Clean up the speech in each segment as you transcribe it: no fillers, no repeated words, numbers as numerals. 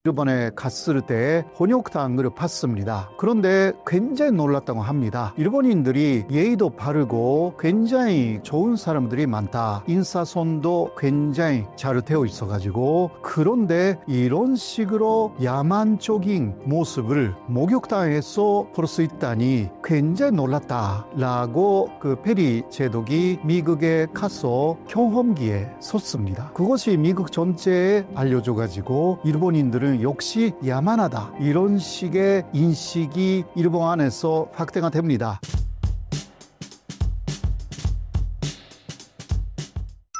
일본에 갔을 때 혼욕탕을 봤습니다. 그런데 굉장히 놀랐다고 합니다. 일본인들이 예의도 바르고 굉장히 좋은 사람들이 많다. 인사선도 굉장히 잘 되어 있어가지고, 그런데 이런 식으로 야만적인 모습을 목욕탕에서 볼 수 있다니 굉장히 놀랐다라고 그 페리 제독이 미국에 가서 경험기에 섰습니다. 그것이 미국 전체에 알려져가지고 일본인들은 역시 야만하다, 이런 식의 인식이 일본 안에서 확대가 됩니다.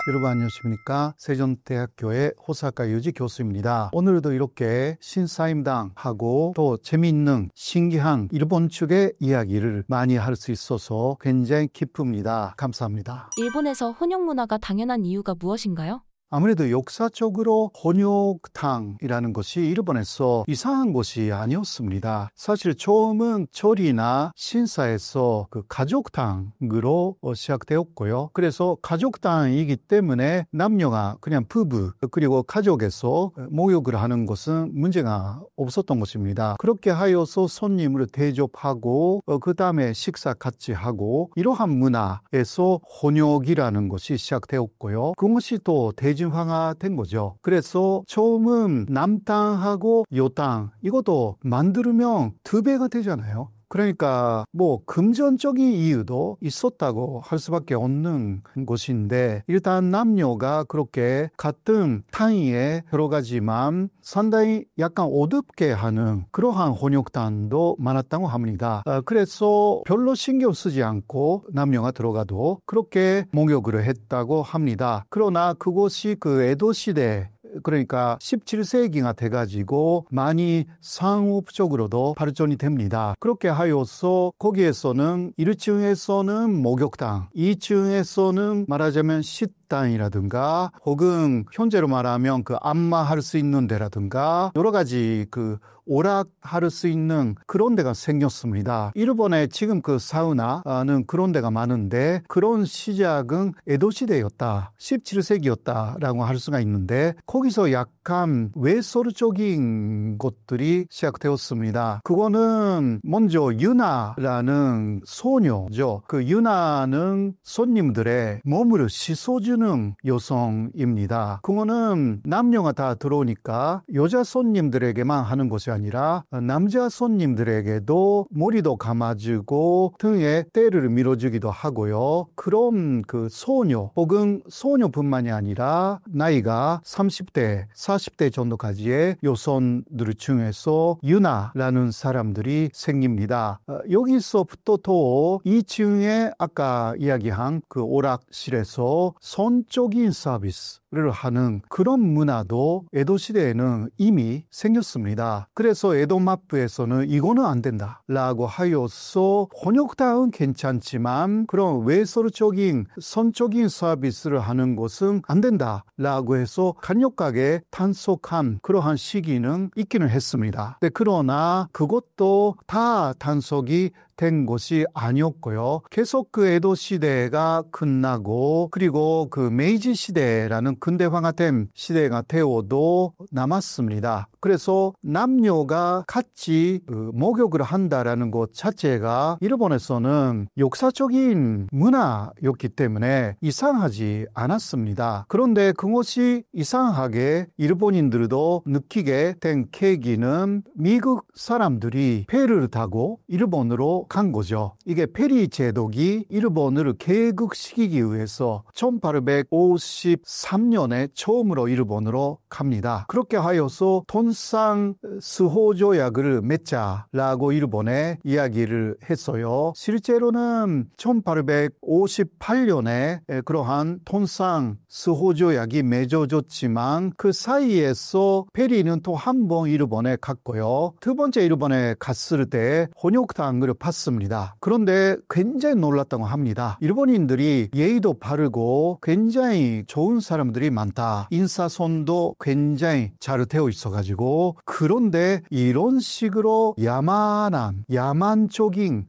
여러분 안녕하십니까? 세종대학교의 호사카 유지 교수입니다. 오늘도 이렇게 신사임당하고 또 재미있는 신기한 일본 측의 이야기를 많이 할 수 있어서 굉장히 기쁩니다. 감사합니다. 일본에서 혼욕 문화가 당연한 이유가 무엇인가요? 아무래도 역사적으로 혼욕탕이라는 것이 일본에서 이상한 것이 아니었습니다. 사실 처음은 절이나 신사에서 그 가족탕으로 시작되었고요. 그래서 가족탕이기 때문에 남녀가 그냥 부부 그리고 가족에서 목욕을 하는 것은 문제가 없었던 것입니다. 그렇게 하여서 손님을 대접하고 그 다음에 식사 같이 하고, 이러한 문화에서 혼욕이라는 것이 시작되었고요. 그것이 또 대중화된 거죠. 그래서 처음은 남탕하고 여탕, 이것도 만들면 2배가 되잖아요. 그러니까 뭐 금전적인 이유도 있었다고 할 수밖에 없는 것인데, 일단 남녀가 그렇게 같은 탕위에 들어가지만 상당히 약간 어둡게 하는 그러한 혼욕탕도 많았다고 합니다. 그래서 별로 신경 쓰지 않고 남녀가 들어가도 그렇게 목욕을 했다고 합니다. 그러나 그것이 그 에도 시대, 그러니까 17세기가 돼가지고 많이 상업적으로도 발전이 됩니다. 그렇게 하여서 거기에서는 1층에서는 목욕탕, 2층에서는 말하자면 식당이라든가 혹은 현재로 말하면 그 안마할 수 있는 데라든가 여러 가지 그 오락할 수 있는 그런 데가 생겼습니다. 일본에 지금 그 사우나는 그런 데가 많은데, 그런 시작은 에도 시대였다, 17세기였다라고 할 수가 있는데, 거기서 약간 외설적인 것들이 시작되었습니다. 그거는 먼저 유나라는 소녀죠. 그 유나는 손님들의 몸을 씻어주는 여성입니다. 그거는 남녀가 다 들어오니까 여자 손님들에게만 하는 것이 아니라 남자 손님들에게도 머리도 감아주고 등에 때를 밀어주기도 하고요. 그럼 그 소녀 혹은 소녀뿐만이 아니라 나이가 30대, 40대 정도까지의 여성들 중에서 유나라는 사람들이 생깁니다. 여기서부터 또 2층에 아까 이야기한 그 오락실에서 성적인 서비스를 하는 그런 문화도 에도 시대에는 이미 생겼습니다. 그래서 에도 마부에서는 이거는 안 된다 라고 하여서 혼욕탕은 괜찮지만 그런 외설적인 성적인 서비스를 하는 것은 안 된다 라고 해서 강력하게 단속한 그러한 시기는 있기는 했습니다. 그러나 그것도 다 단속이 된 것이 아니었고요. 계속 그 에도 시대가 끝나고 그리고 그 메이지 시대라는 근대화가 된 시대가 되어도 남았습니다. 그래서 남녀가 같이 목욕을 한다라는 것 자체가 일본에서는 역사적인 문화였기 때문에 이상하지 않았습니다. 그런데 그것이 이상하게 일본인들도 느끼게 된 계기는 미국 사람들이 배를 타고 일본으로 간 거죠. 이게 페리 제독이 일본을 개국시키기 위해서 1853년에 처음으로 일본으로 갑니다. 그렇게 하여서 돈산 스호조약을 맺자라고 일본에 이야기를 했어요. 실제로는 1858년에 그러한 돈산 스호조약이 맺어졌지만 그 사이에서 페리는 또 한 번 일본에 갔고요. 두 번째 일본에 갔을 때 혼욕탕을 봤습니다. 갔습니다. 그런데 굉장히 놀랐다고 합니다. 일본인들이 예의도 바르고 굉장히 좋은 사람들이 많다. 인사선도 굉장히 잘 되어 있어가지고, 그런데 이런 식으로 야만적인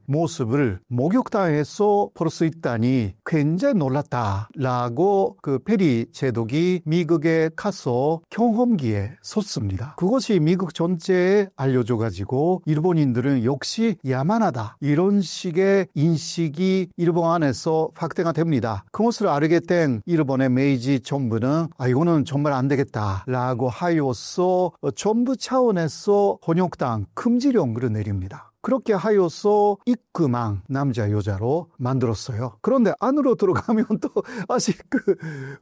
모습을 목욕탕에서 볼 수 있다니 굉장히 놀랐다라고 그 페리 제독이 미국에 가서 경험기에 섰습니다. 그것이 미국 전체에 알려져가지고 일본인들은 역시 야만하다, 이런 식의 인식이 일본 안에서 확대가 됩니다. 그것을 알게 된 일본의 메이지 정부는 이거는 정말 안 되겠다라고 하여서 정부 차원에서 혼욕탕 금지령을 내립니다. 그렇게 하여서 입금한 남자 여자로 만들었어요. 그런데 안으로 들어가면 또 아직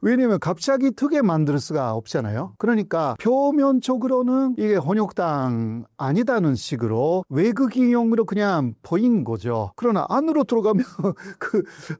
왜냐면 갑자기 크게 만들 수가 없잖아요. 그러니까 표면적으로는 이게 혼욕탕 아니다는 식으로 외국인용으로 그냥 보인 거죠. 그러나 안으로 들어가면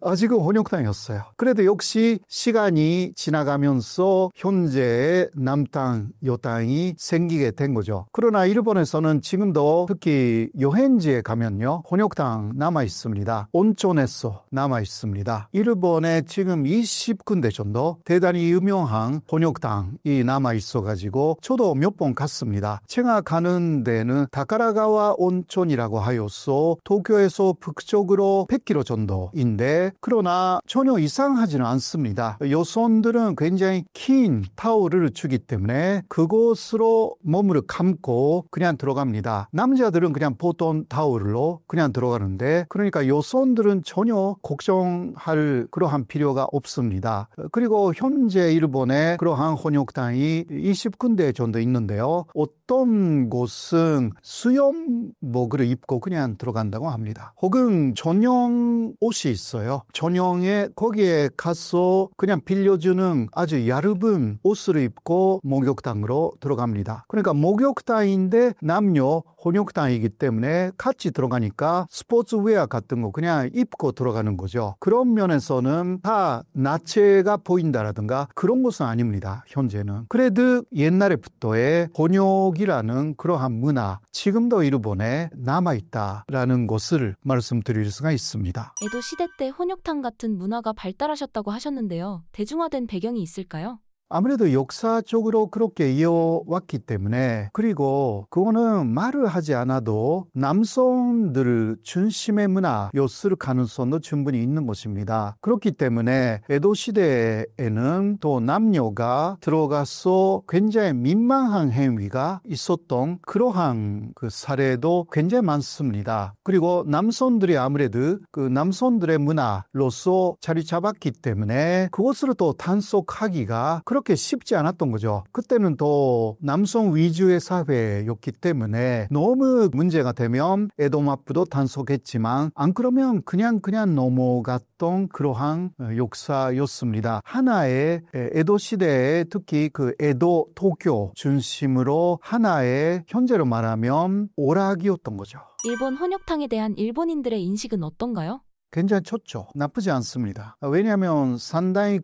아직은 혼욕탕이었어요. 그래도 역시 시간이 지나가면서 현재의 남탕, 여탕이 생기게 된 거죠. 그러나 일본에서는 지금도 특히 여행지에 가면요, 혼욕탕 남아 있습니다. 온천에서 남아 있습니다. 일본에 지금 20군데 정도 대단히 유명한 혼욕탕이 남아 있어가지고 저도 몇 번 갔습니다. 제가 가는 데는 다카라가와 온천이라고 하여서 도쿄에서 북쪽으로 100km 정도인데, 그러나 전혀 이상하지는 않습니다. 여성들은 굉장히 긴 타올을 주기 때문에 그곳으로 몸을 감고 그냥 들어갑니다. 남자들은 그냥 보통 타올로 그냥 들어가는데, 그러니까 여성들은 전혀 걱정할 그러한 필요가 없습니다. 그리고 현재 일본에 그러한 혼욕탕이 20군데 정도 있는데요. 어떤 곳은 수영복을 입고 그냥 들어간다고 합니다. 혹은 전용 옷이 있어요. 전용에 거기에 가서 그냥 빌려주는 아주 얇은 옷을 입고 목욕탕으로 들어갑니다. 그러니까 목욕탕인데 남녀 혼욕탕이기 때문에 같이 들어가니까 스포츠웨어 같은 거 그냥 입고 들어가는 거죠. 그런 면에서는 다 나체가 보인다라든가 그런 것은 아닙니다. 현재는. 그래도 옛날에부터의 혼욕이라는 그러한 문화, 지금도 일본에 남아있다라는 것을 말씀드릴 수가 있습니다. 에도 시대 때 혼욕탕 같은 문화가 발달하셨다고 하셨는데요. 대중화된 배경이 있을까요? 아무래도 역사적으로 그렇게 이어왔기 때문에, 그리고 그거는 말을 하지 않아도 남성들 중심의 문화였을 가능성도 충분히 있는 것입니다. 그렇기 때문에 에도 시대에는 또 남녀가 들어가서 굉장히 민망한 행위가 있었던 그러한 그 사례도 굉장히 많습니다. 그리고 남성들이 아무래도 그 남성들의 문화로서 자리 잡았기 때문에 그것을 또 단속하기가 그렇게 쉽지 않았던 거죠. 그때는 또 남성 위주의 사회였기 때문에 너무 문제가 되면 에도마프도 단속했지만 안 그러면 그냥 넘어갔던 그러한 역사였습니다. 하나의 에도 시대에 특히 그 에도 도쿄 중심으로 하나의 현재로 말하면 오락이었던 거죠. 일본 혼욕탕에 대한 일본인들의 인식은 어떤가요? 굉장히 좋죠. 나쁘지 않습니다. 왜냐하면 상당히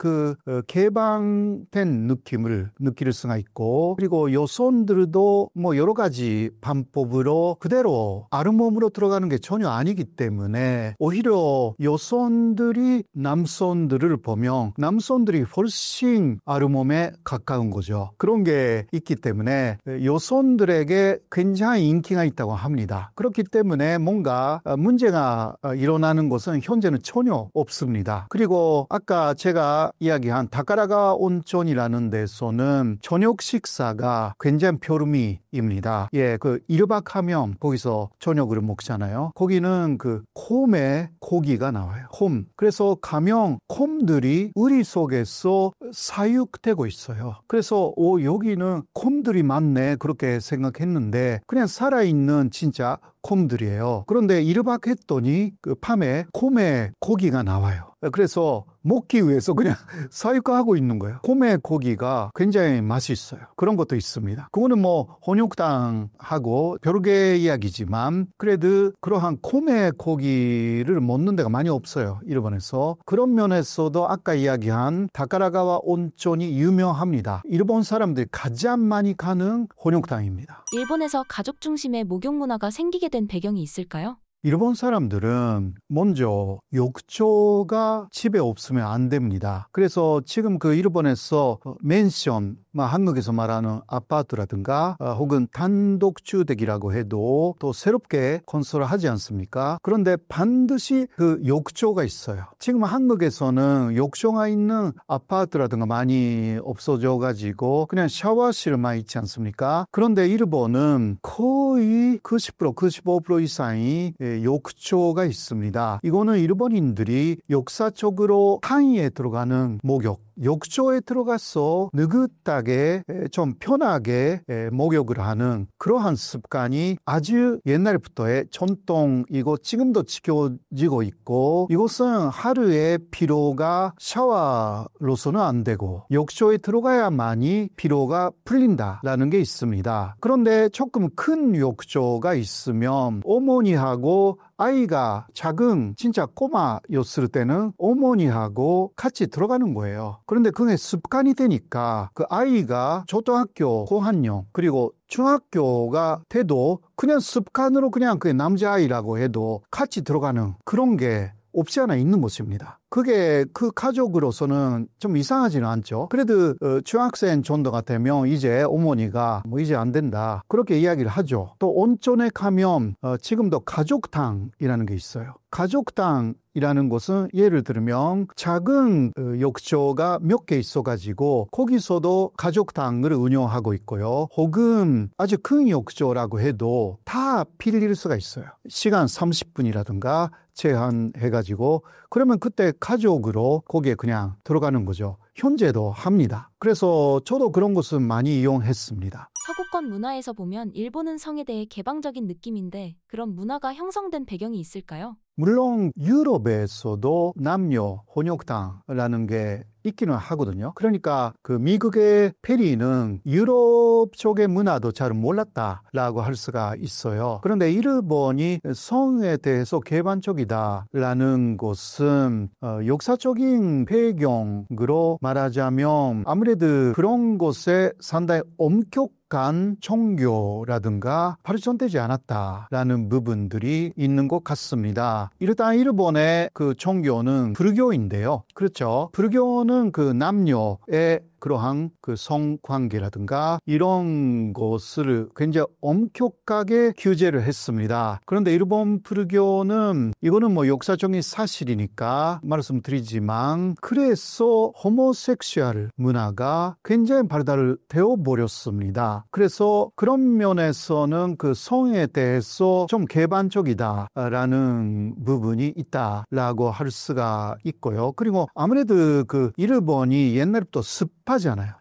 개방된 느낌을 느낄 수가 있고, 그리고 여성들도 뭐 여러 가지 방법으로 그대로 아르몸으로 들어가는 게 전혀 아니기 때문에 오히려 여성들이 남성들을 보면 남성들이 훨씬 아르몸에 가까운 거죠. 그런 게 있기 때문에 여성들에게 굉장히 인기가 있다고 합니다. 그렇기 때문에 뭔가 문제가 일어나는 것은 현재는 전혀 없습니다. 그리고 아까 제가 이야기한 다카라가 온천이라는 데서는 저녁 식사가 굉장히 별미입니다. 예, 1박 하면 거기서 저녁을 먹잖아요. 거기는 콤의 고기가 나와요. 콤. 그래서 가면 콤들이 우리 속에서 사육되고 있어요. 그래서 여기는 콤들이 많네 그렇게 생각했는데 그냥 살아있는 진짜 콤들이에요. 그런데 1박 했더니 밤에 콤의 고기가 나와요. 그래서 먹기 위해서 그냥 사육하고 있는 거예요. 콤의 고기가 굉장히 맛있어요. 그런 것도 있습니다. 그거는 뭐 혼육탕하고 별개의 이야기지만 그래도 그러한 콤의 고기를 먹는 데가 많이 없어요. 일본에서. 그런 면에서도 아까 이야기한 다카라가와 온천이 유명합니다. 일본 사람들이 가장 많이 가는 혼육탕입니다. 일본에서 가족 중심의 목욕 문화가 생기게 된 배경이 있을까요? 일본 사람들은 먼저 욕조가 집에 없으면 안 됩니다. 그래서 지금 그 일본에서 맨션, 한국에서 말하는 아파트라든가 혹은 단독주택이라고 해도 또 새롭게 건설을 하지 않습니까? 그런데 반드시 그 욕조가 있어요. 지금 한국에서는 욕조가 있는 아파트라든가 많이 없어져 가지고 그냥 샤워실만 있지 않습니까? 그런데 일본은 거의 90%, 95% 이상이 욕조가 있습니다. 이거는 일본인들이 역사적으로 탕에 들어가는 목욕, 욕조에 들어가서 느긋하게 좀 편하게 목욕을 하는 그러한 습관이 아주 옛날부터의 전통이고 지금도 지켜지고 있고, 이것은 하루의 피로가 샤워로서는 안 되고 욕조에 들어가야만이 피로가 풀린다라는 게 있습니다. 그런데 조금 큰 욕조가 있으면 어머니하고 아이가 작은 진짜 꼬마였을 때는 어머니하고 같이 들어가는 거예요. 그런데 그게 습관이 되니까 그 아이가 초등학교 고학년 그리고 중학교가 돼도 그냥 습관으로 그냥 그 남자아이라고 해도 같이 들어가는 그런 게 없지 않아 있는 것입니다. 그게 그 가족으로서는 좀 이상하지는 않죠. 그래도 중학생 정도가 되면 이제 어머니가 이제 안 된다 그렇게 이야기를 하죠. 또 온천에 가면 지금도 가족탕이라는 게 있어요. 가족탕이라는 것은 예를 들면 작은 욕조가 몇 개 있어가지고 거기서도 가족탕을 운영하고 있고요. 혹은 아주 큰 욕조라고 해도 다 빌릴 수가 있어요. 시간 30분이라든가 제한해가지고 그러면 그때 가족으로 거기에 그냥 들어가는 거죠. 현재도 합니다. 그래서 저도 그런 것은 많이 이용했습니다. 서구권 문화에서 보면 일본은 성에 대해 개방적인 느낌인데 그런 문화가 형성된 배경이 있을까요? 물론 유럽에서도 남녀 혼욕탕이라는 게 있기는 하거든요. 그러니까 그 미국의 페리는 유럽 쪽의 문화도 잘 몰랐다라고 할 수가 있어요. 그런데 일본이 성에 대해서 개방적이다라는 것은 역사적인 배경으로 말하자면 아무래도 그런 곳에 상당히 엄격한 종교라든가 발전되지 않았다라는 부분들이 있는 것 같습니다. 일단 일본의 그 종교는 불교인데요. 그렇죠. 불교는 그 남녀의 그러한 그 성관계라든가 이런 것을 굉장히 엄격하게 규제를 했습니다. 그런데 일본 불교는 이거는 역사적인 사실이니까 말씀드리지만 그래서 호모섹슈얼 문화가 굉장히 발달되어 버렸습니다. 그래서 그런 면에서는 그 성에 대해서 좀 개방적이다라는 부분이 있다라고 할 수가 있고요. 그리고 아무래도 그 일본이 옛날부터 습하잖아요.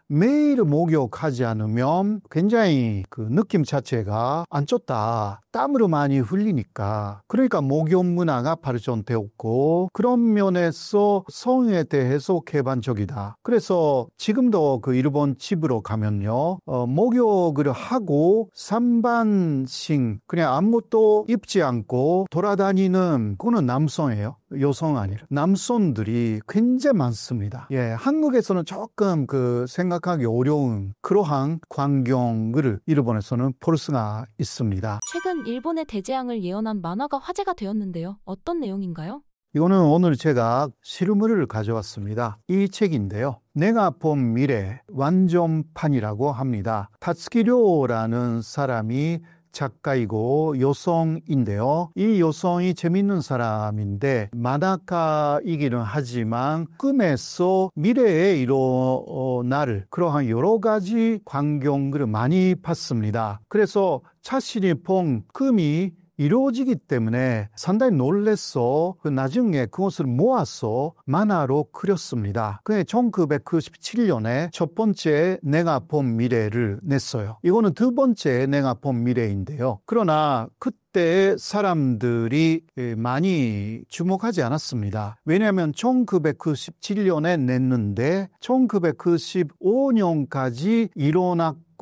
매일 목욕하지 않으면 굉장히 그 느낌 자체가 안 좋다. 땀으로 많이 흘리니까. 그러니까 목욕 문화가 발전되었고 그런 면에서 성에 대해서 개방적이다. 그래서 지금도 그 일본 집으로 가면요. 목욕을 하고 산반신 그냥 아무것도 입지 않고 돌아다니는 그거는 남성이에요. 여성 아니라 남성들이 굉장히 많습니다. 한국에서는 조금 그 생각하기 어려운 그러한 광경을 일본에서는 볼 수가 있습니다. 최근 일본의 대재앙을 예언한 만화가 화제가 되었는데요. 어떤 내용인가요? 이거는 오늘 제가 실물을 가져왔습니다. 이 책인데요. 내가 본 미래 완전판이라고 합니다. 타츠키료라는 사람이 작가이고 여성인데요. 이 여성이 재밌는 사람인데 만화가이기는 하지만 꿈에서 미래에 일어날 그러한 여러 가지 광경을 많이 봤습니다. 그래서 자신이 본 꿈이 이루어지기 때문에 상당히 놀라서 나중에 그것을 모아서 만화로 그렸습니다. 그게 1997년에 첫 번째 내가 본 미래를 냈어요. 이거는 두 번째 내가 본 미래인데요. 그러나 그때 사람들이 많이 주목하지 않았습니다. 왜냐하면 1997년에 냈는데 1995년까지 일어났고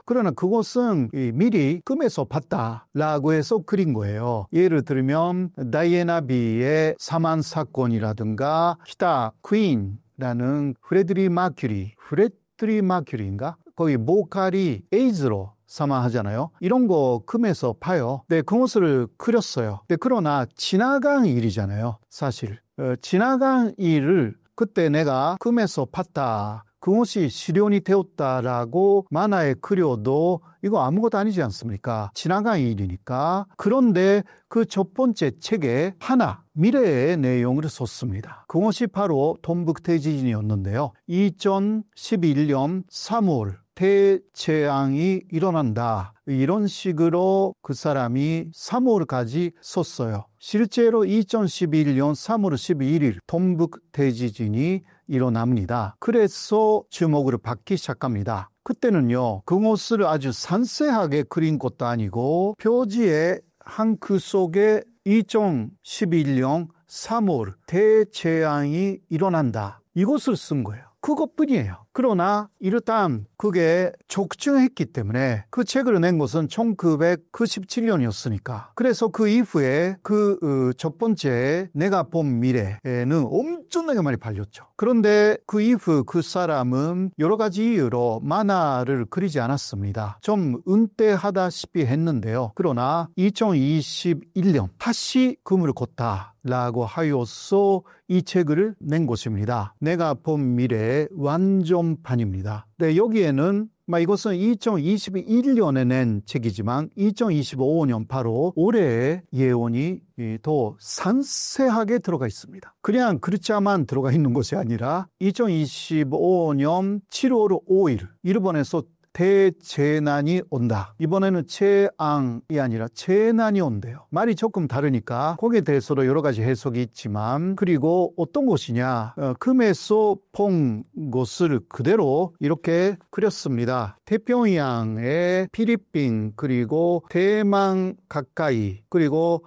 그러나 그것은 미리 꿈에서 봤다라고 해서 그린 거예요. 예를 들면 다이애나비의 사망 사건이라든가 기타 퀸이라는 프레드리 마큐리인가? 거기 모칼이 에이즈로 사망하잖아요. 이런 거 금에서 파요. 네, 그것을 그렸어요. 네, 그러나 지나간 일이잖아요. 사실 지나간 일을 그때 내가 금에서 팠다, 그것이 실현이 되었다라고 만화에 그려도 이거 아무것도 아니지 않습니까? 지나간 일이니까. 그런데 그 첫 번째 책에 하나 미래의 내용을 썼습니다. 그것이 바로 동북대지진이었는데요. 2011년 3월 대재앙이 일어난다, 이런 식으로 그 사람이 3월까지 썼어요. 실제로 2011년 3월 11일 동북대지진이 일어납니다. 그래서 주목을 받기 시작합니다. 그때는요, 그것을 아주 상세하게 그린 것도 아니고 표지에 한글 속에 2011년 3월 대재앙이 일어난다, 이것을 쓴 거예요. 그것뿐이에요. 그러나 일단 그게 적중했기 때문에 그 책을 낸 것은 1997년이었으니까. 그래서 그 이후에 그 첫 번째 내가 본 미래에는 엄청나게 많이 팔렸죠. 그런데 그 이후 그 사람은 여러 가지 이유로 만화를 그리지 않았습니다. 좀 은퇴하다시피 했는데요. 그러나 2021년 다시 금을 걷다 라고 하여서 이 책을 낸 것입니다. 내가 본 미래의 완전판입니다. 네, 여기에는 이것은 2021년에 낸 책이지만 2025년 바로 올해의 예언이 더 상세하게 들어가 있습니다. 그냥 글자만 들어가 있는 것이 아니라 2025년 7월 5일 일본에서 대재난이 온다. 이번에는 재앙이 아니라 재난이 온대요. 말이 조금 다르니까 거기에 대해서도 여러 가지 해석이 있지만, 그리고 어떤 것이냐, 금에서 본 것을 그대로 이렇게 그렸습니다. 태평양의 필리핀, 그리고 대만 가까이, 그리고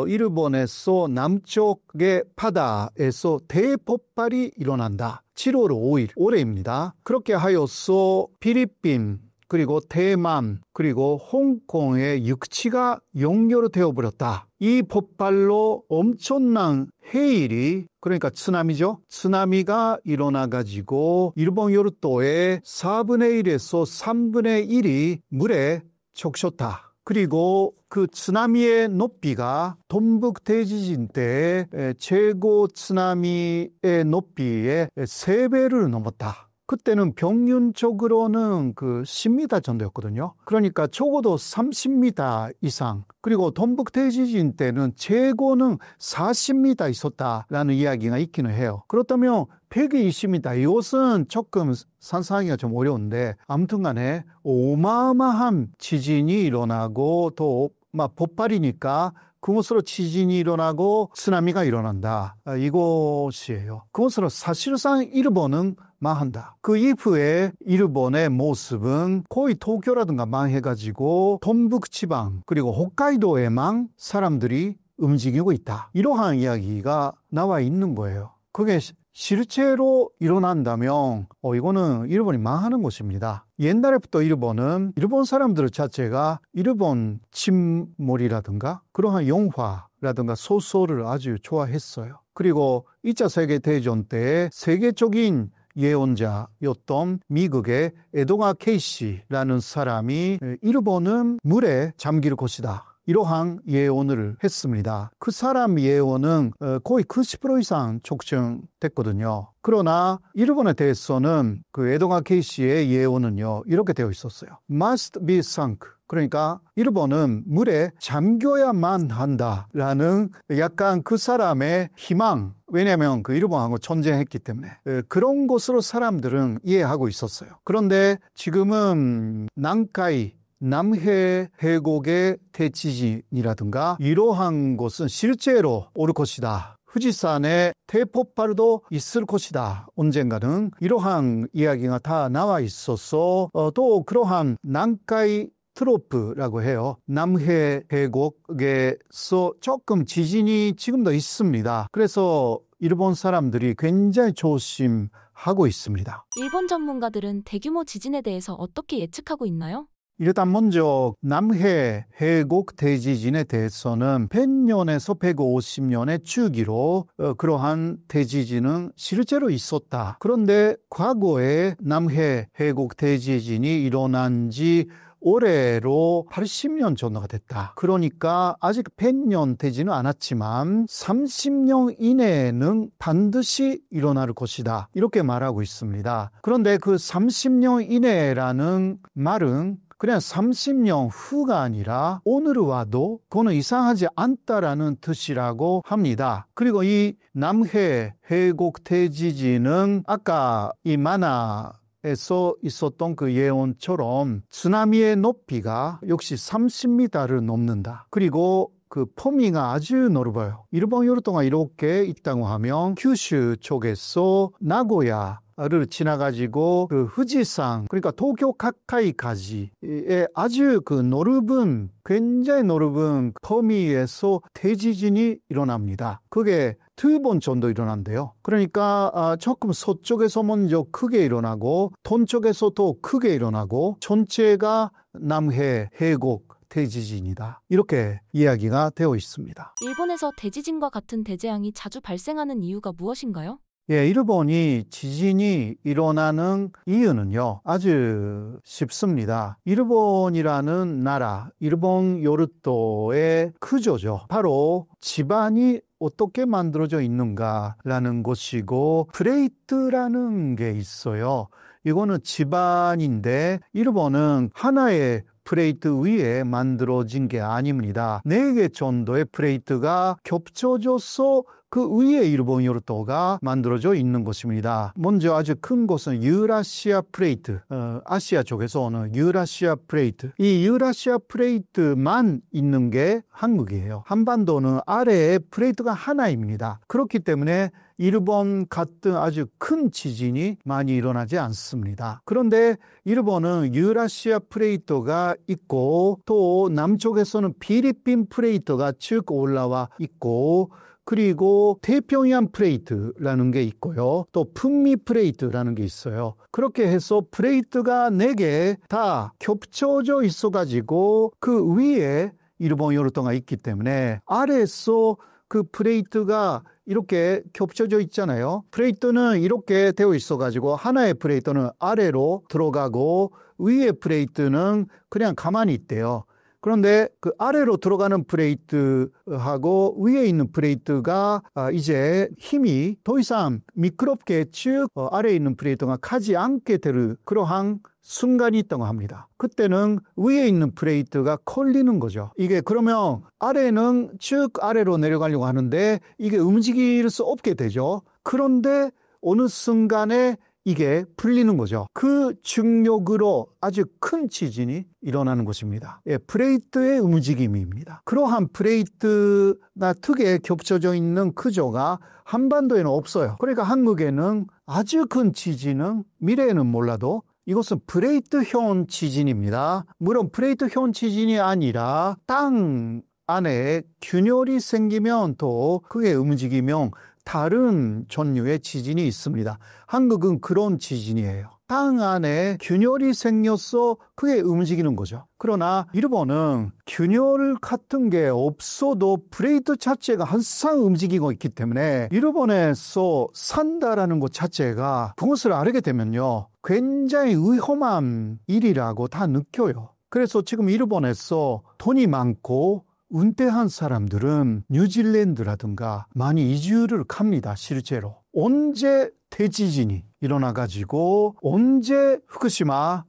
일본에서 남쪽의 바다에서 대폭발이 일어난다. 7월 5일, 올해입니다. 그렇게 하여서 필리핀, 그리고 대만, 그리고 홍콩의 육지가 연결되어 버렸다. 이 폭발로 엄청난 해일이, 그러니까 쓰나미죠. 쓰나미가 일어나가지고 일본 열도의 4분의 1에서 3분의 1이 물에 적셨다. 그리고 그 쓰나미의 높이가 동북대지진 때 최고 쓰나미의 높이의 3배를 넘었다. 그때는 평균적으로는 10m 정도였거든요. 그러니까 적어도 30m 이상. 그리고 동북대지진 때는 최고는 40m 있었다라는 이야기가 있기는 해요. 그렇다면 120m, 이것은 조금 상상하기가 좀 어려운데, 아무튼 간에 어마어마한 지진이 일어나고 또 폭발이니까 그것으로 지진이 일어나고 쓰나미가 일어난다. 이것이에요. 그것으로 사실상 일본은 망한다. 그 이후에 일본의 모습은 거의 도쿄라든가 망해가지고 동북지방 그리고 홋카이도에만 사람들이 움직이고 있다. 이러한 이야기가 나와 있는 거예요. 그게 실제로 일어난다면 이거는 일본이 망하는 것입니다. 옛날부터 일본 사람들 자체가 일본 침몰이라든가 그러한 영화라든가 소설을 아주 좋아했어요. 그리고 2차 세계대전 때 세계적인 예언자였던 미국의 에드가 케이시라는 사람이 일본은 물에 잠길 것이다, 이러한 예언을 했습니다. 그 사람 예언은 거의 90% 이상 적중됐거든요. 그러나 일본에 대해서는 그 에드가 케이시의 예언은요, 이렇게 되어 있었어요. Must be sunk. 그러니까 일본은 물에 잠겨야만 한다라는 약간 그 사람의 희망, 왜냐하면 그 일본하고 전쟁했기 때문에 그런 것으로 사람들은 이해하고 있었어요. 그런데 지금은 난카이, 남해 해곡의 대지진이라든가 이러한 것은 실제로 올 것이다.富士山의 대폭발도 있을 것이다. 언젠가는 이러한 이야기가 다 나와 있어서 또 그러한 난카이 트로프라고 해요. 남해 해곡에서 조금 지진이 지금도 있습니다. 그래서 일본 사람들이 굉장히 조심하고 있습니다. 일본 전문가들은 대규모 지진에 대해서 어떻게 예측하고 있나요? 일단 먼저 남해 해곡 대지진에 대해서는 100년에서 150년의 주기로 그러한 대지진은 실제로 있었다. 그런데 과거에 남해 해곡 대지진이 일어난 지 올해로 80년 정도가 됐다. 그러니까 아직 100년 되지는 않았지만 30년 이내에는 반드시 일어날 것이다. 이렇게 말하고 있습니다. 그런데 그 30년 이내라는 말은 그냥 30년 후가 아니라 오늘 와도 그거는 이상하지 않다라는 뜻이라고 합니다. 그리고 이 남해 해곡 대지진은 아까 이 만화에서 있었던 그 예언처럼 쓰나미의 높이가 역시 30m를 넘는다. 그리고 그 범위가 아주 넓어요. 일본 요르도가 이렇게 있다고 하면 규슈 쪽에서 나고야를 지나가지고 그 후지산, 그러니까 도쿄 가까이까지의 아주 그 넓은, 굉장히 넓은 범위에서 대지진이 일어납니다. 그게 2번 정도 일어난대요. 그러니까 조금 서쪽에서 먼저 크게 일어나고 동쪽에서 더 크게 일어나고 전체가 남해 해곡 대지진이다. 이렇게 이야기가 되어 있습니다. 일본에서 대지진과 같은 대재앙이 자주 발생하는 이유가 무엇인가요? 예, 일본이 지진이 일어나는 이유는요, 아주 쉽습니다. 일본이라는 나라, 일본 요르도의 구조죠. 바로 지반이 어떻게 만들어져 있는가라는 것이고, 플레이트라는 게 있어요. 이거는 지반인데, 일본은 하나의 플레이트 위에 만들어진 게 아닙니다. 4개 정도의 플레이트가 겹쳐져서 그 위에 일본 요르도가 만들어져 있는 것입니다. 먼저 아주 큰 것은 유라시아 플레이트, 아시아 쪽에서 오는 유라시아 플레이트. 이 유라시아 플레이트만 있는 게 한국이에요. 한반도는 아래에 플레이트가 하나입니다. 그렇기 때문에 일본 같은 아주 큰 지진이 많이 일어나지 않습니다. 그런데 일본은 유라시아 플레이트가 있고 또 남쪽에서는 필리핀 플레이트가 쭉 올라와 있고 그리고 태평양 플레이트라는 게 있고요. 또 북미 플레이트라는 게 있어요. 그렇게 해서 플레이트가 4개 다 겹쳐져 있어가지고 그 위에 일본 요르도가 있기 때문에 아래에서 그 플레이트가 이렇게 겹쳐져 있잖아요. 플레이트는 이렇게 되어 있어가지고 하나의 플레이트는 아래로 들어가고 위의 플레이트는 그냥 가만히 있대요. 그런데 그 아래로 들어가는 플레이트하고 위에 있는 플레이트가 이제 힘이 더 이상 미끄럽게 쭉 아래에 있는 플레이트가 가지 않게 될 그러한 순간이 있다고 합니다. 그때는 위에 있는 플레이트가 걸리는 거죠. 이게 그러면 아래는 쭉 아래로 내려가려고 하는데 이게 움직일 수 없게 되죠. 그런데 어느 순간에 이게 풀리는 거죠. 그 중력으로 아주 큰 지진이 일어나는 것입니다. 예, 플레이트의 움직임입니다. 그러한 플레이트나 특에 겹쳐져 있는 구조가 한반도에는 없어요. 그러니까 한국에는 아주 큰 지진은 미래에는 몰라도 이것은 플레이트형 지진입니다. 물론 플레이트형 지진이 아니라 땅 안에 균열이 생기면 또 그게 움직이면 다른 종류의 지진이 있습니다. 한국은 그런 지진이에요. 땅 안에 균열이 생겨서 그게 움직이는 거죠. 그러나 일본은 균열 같은 게 없어도 플레이트 자체가 항상 움직이고 있기 때문에 일본에서 산다라는 것 자체가 그것을 알게 되면요, 굉장히 위험한 일이라고 다 느껴요. 그래서 지금 일본에서 돈이 많고 은퇴한 사람들은 뉴질랜드라든가 많이 이주를 갑니다. 실제로. 언제 대지진이 일어나가지고 언제 후쿠시마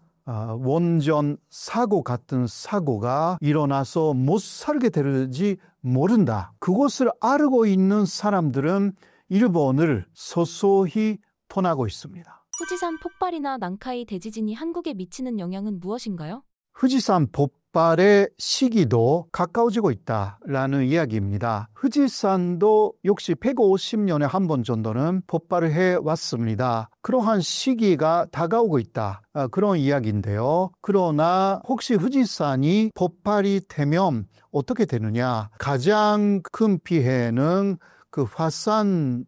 원전 사고 같은 사고가 일어나서 못 살게 될지 모른다. 그것을 알고 있는 사람들은 일본을 서서히 떠나고 있습니다. 후지산 폭발이나 난카이 대지진이 한국에 미치는 영향은 무엇인가요? 후지산 폭발의 시기도 가까워지고 있다라는 이야기입니다. 후지산도 역시 150년에 한 번 정도는 폭발을 해왔습니다. 그러한 시기가 다가오고 있다. 그런 이야기인데요. 그러나 혹시 후지산이 폭발이 되면 어떻게 되느냐? 가장 큰 피해는 그 화산재입니다.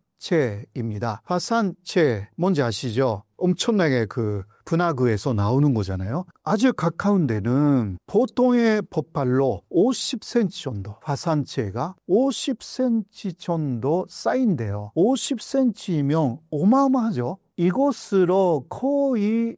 화산재 뭔지 아시죠? 엄청나게 그 분화구에서 나오는 거잖아요. 아주 가까운 데는 보통의 폭발로 50cm 정도, 화산재가 50cm 정도 쌓인대요. 50cm이면 어마어마하죠. 이곳으로 거의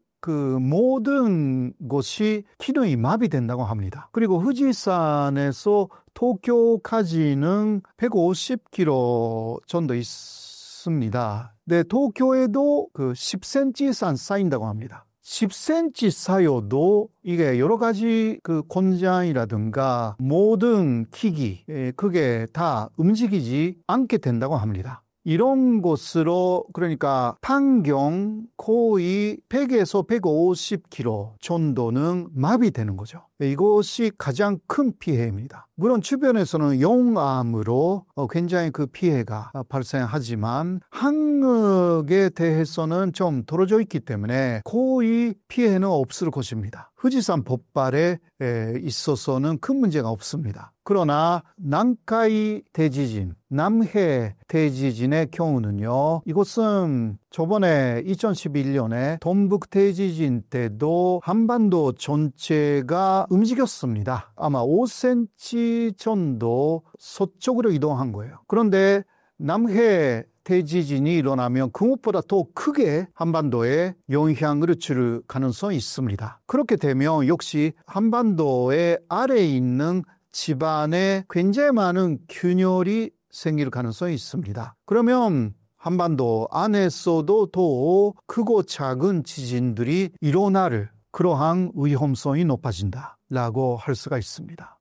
모든 곳이 기능이 마비된다고 합니다. 그리고富士山에서 도쿄까지는 150km 정도 있습니다. 네, 도쿄에도 10cm 이상 쌓인다고 합니다. 10cm 쌓여도 이게 여러 가지 공장이라든가 모든 기기, 그게 다 움직이지 않게 된다고 합니다. 이런 곳으로 그러니까 판경 거의 100에서 150km 정도는 마비되는 거죠. 이것이 가장 큰 피해입니다. 물론 주변에서는 용암으로 굉장히 피해가 발생하지만 한국에 대해서는 좀 떨어져 있기 때문에 거의 피해는 없을 것입니다.富士山 폭발에 있어서는 큰 문제가 없습니다. 그러나 난카이 대지진, 남해 대지진의 경우는요, 이것은 저번에 2011년에 동북 대지진 때도 한반도 전체가 움직였습니다. 아마 5cm 정도 서쪽으로 이동한 거예요. 그런데 남해 대지진이 일어나면 그것보다 더 크게 한반도에 영향을 줄 가능성이 있습니다. 그렇게 되면 역시 한반도의 아래에 있는 집안에 굉장히 많은 균열이 생길 가능성이 있습니다. 그러면 한반도 안에서도 더 크고 작은 지진들이 일어날 그러한 위험성이 높아진다라고 할 수가 있습니다.